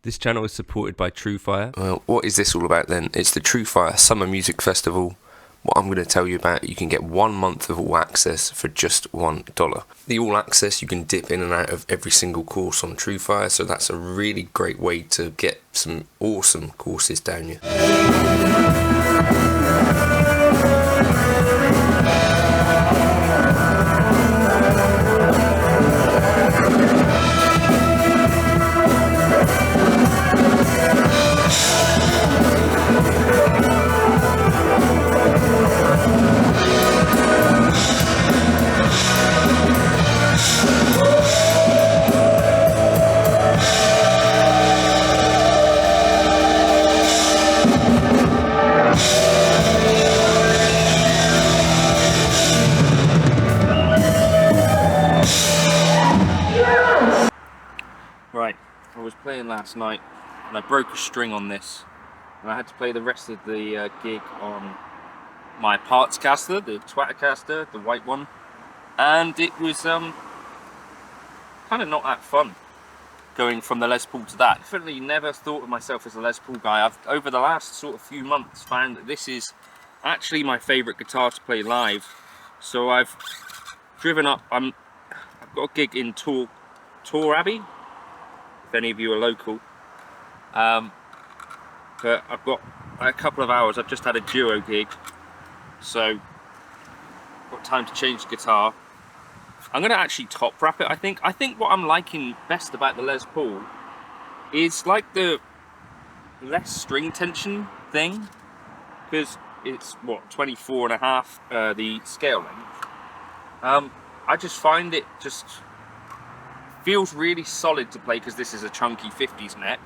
This channel is supported by TrueFire. Well, what is this all about then? It's the TrueFire Summer Music Festival. What I'm going to tell you about, you can get 1 month of all access for just $1. The all access, you can dip in and out of every single course on TrueFire, so that's a really great way to get some awesome courses down you. Right, I was playing last night and I broke a string on this and I had to play the rest of the gig on my parts caster, the twat caster, the white one, and it was kind of not that fun going from the Les Paul to that. Definitely never thought of myself as a Les Paul guy. I've over the last sort of few months found that this is actually my favourite guitar to play live, so I've driven up. I've got a gig in Tor Abbey, if any of you are local, but I've got a couple of hours. I've just had a duo gig, so I've got time to change the guitar. I'm going to actually top wrap it. I think what I'm liking best about the Les Paul is like the less string tension thing, because it's what, 24.5 the scale length. I just find it just feels really solid to play because this is a chunky 50s neck,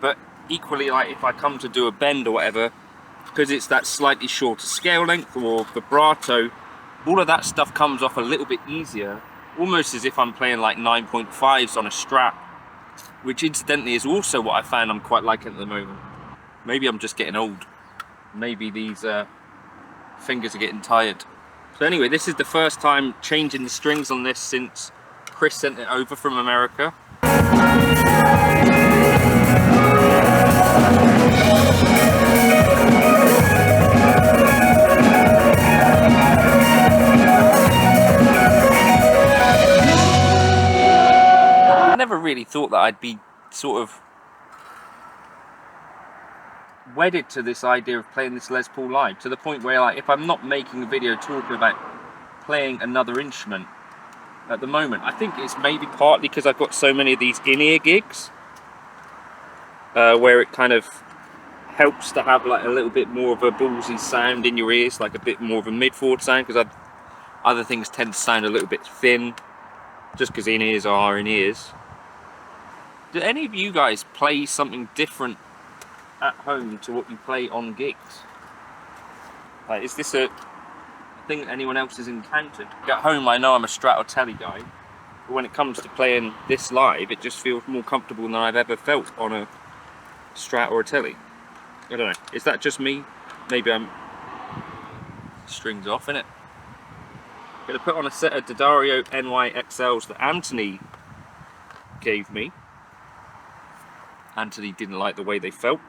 but equally, like if I come to do a bend or whatever, because it's that slightly shorter scale length or vibrato, all of that stuff comes off a little bit easier, almost as if I'm playing like 9.5s on a Strat, which incidentally is also what I found I'm quite liking at the moment. Maybe I'm just getting old. Maybe these fingers are getting tired. So anyway, this is the first time changing the strings on this since Chris sent it over from America. I never really thought that I'd be sort of wedded to this idea of playing this Les Paul live, to the point where, like, if I'm not making a video talking about playing another instrument at the moment, I think it's maybe partly because I've got so many of these in-ear gigs where it kind of helps to have like a little bit more of a ballsy sound in your ears, like a bit more of a mid-forward sound, because other things tend to sound a little bit thin just because in-ears are in-ears. Do any of you guys play something different at home to what you play on gigs? Like, is this a thing anyone else has encountered? At home, I know I'm a Strat or Tele guy, but when it comes to playing this live, it just feels more comfortable than I've ever felt on a Strat or a Tele. I don't know, is that just me? Maybe I'm strings off, innit? I'm gonna put on a set of D'Addario NYXLs that Anthony gave me. Anthony didn't like the way they felt.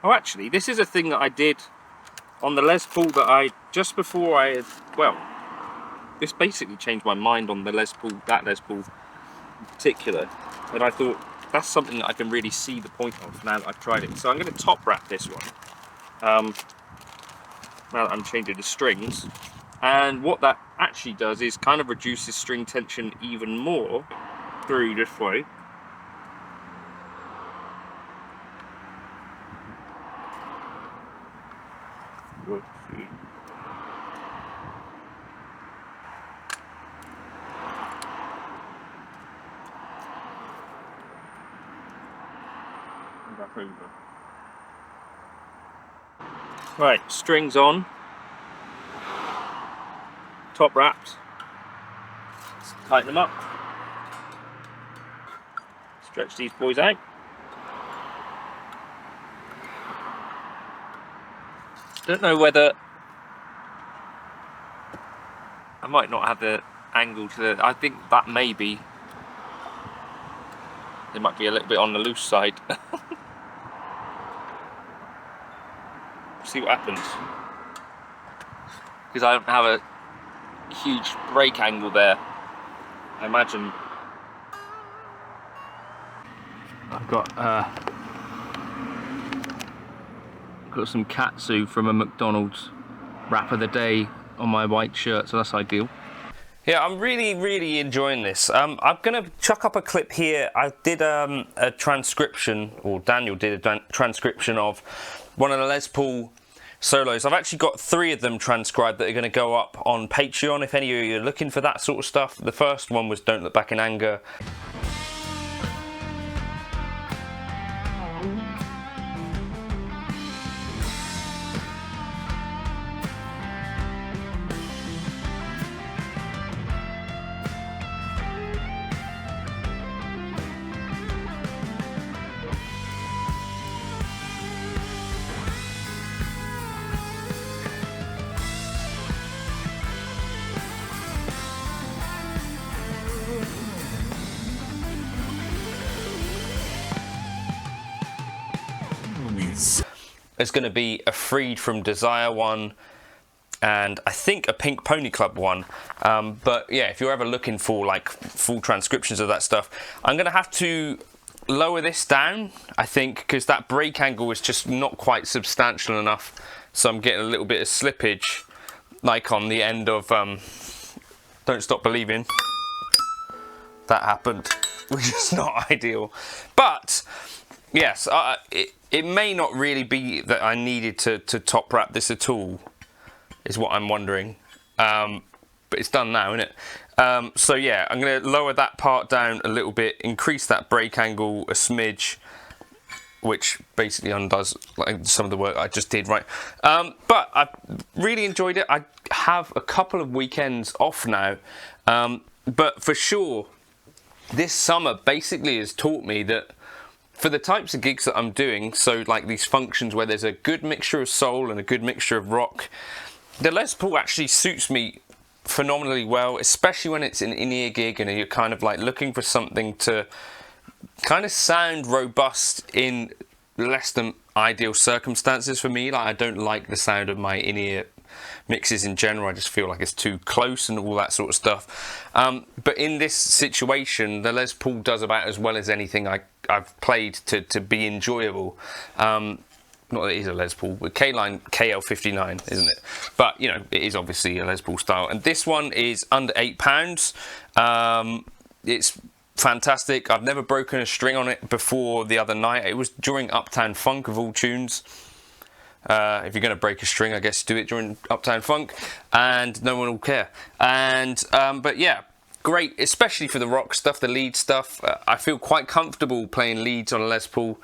Oh, actually, this is a thing that I did on the Les Paul that I, just before I had, well, this basically changed my mind on the Les Paul, that Les Paul in particular, and I thought that's something that I can really see the point of now that I've tried it. So I'm going to top wrap this one, now that I'm changing the strings, and what that actually does is kind of reduces string tension even more through this way. Let's see. Back over. Right, strings on, top wraps, tighten them up, stretch these boys out. Don't know whether I might not have the angle to the, I think that maybe it might be a little bit on the loose side. See what happens, because I don't have a huge brake angle there. I imagine I've got some katsu from a McDonald's wrap of the day on my white shirt, so that's ideal. Yeah, I'm really enjoying this. I'm gonna chuck up a clip here. I did a transcription, or Daniel did a transcription of one of the Les Paul solos. I've actually got 3 of them transcribed that are going to go up on Patreon if any of you are looking for that sort of stuff. The first one was Don't Look Back in Anger. There's going to be a Freed from Desire one, and I think a Pink Pony Club one. But yeah, if you're ever looking for like full transcriptions of that stuff, I'm going to have to lower this down, I think, because that brake angle is just not quite substantial enough. So I'm getting a little bit of slippage, like on the end of Don't Stop Believing. That happened, which is not ideal. But yes, it may not really be that I needed to top wrap this at all, is what I'm wondering. But it's done now, isn't it? So yeah, I'm going to lower that part down a little bit, increase that brake angle a smidge, which basically undoes like some of the work I just did, right? But I really enjoyed it. I have a couple of weekends off now, but for sure, this summer basically has taught me that for the types of gigs that I'm doing, so like these functions where there's a good mixture of soul and a good mixture of rock, the Les Paul actually suits me phenomenally well, especially when it's an in-ear gig and you're kind of like looking for something to kind of sound robust in less than ideal circumstances for me. Like, I don't like the sound of my in-ear mixes in general. I just feel like it's too close and all that sort of stuff. But in this situation, the Les Paul does about as well as anything I've played to be enjoyable. Not that it is a Les Paul, but KL59, isn't it? But, you know, it is obviously a Les Paul style. And this one is under £8. It's fantastic. I've never broken a string on it before the other night. It was during Uptown Funk, of all tunes. If you're going to break a string, I guess do it during Uptown Funk, and no one will care. And but yeah, great, especially for the rock stuff, the lead stuff. I feel quite comfortable playing leads on a Les Paul.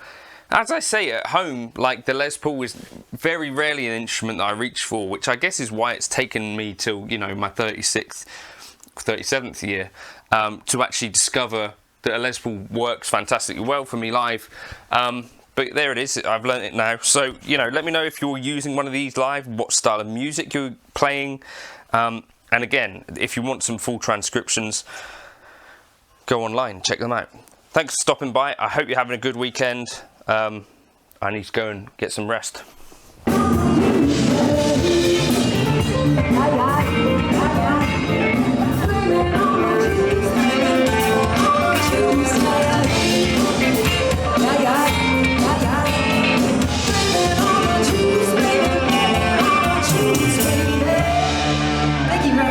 As I say, at home, like, the Les Paul is very rarely an instrument that I reach for, which I guess is why it's taken me till, you know, my 36th, 37th year to actually discover that a Les Paul works fantastically well for me live. But there it is, I've learned it now. So, you know, let me know if you're using one of these live, what style of music you're playing. And again, if you want some full transcriptions, go online, check them out. Thanks for stopping by. I hope you're having a good weekend. I need to go and get some rest.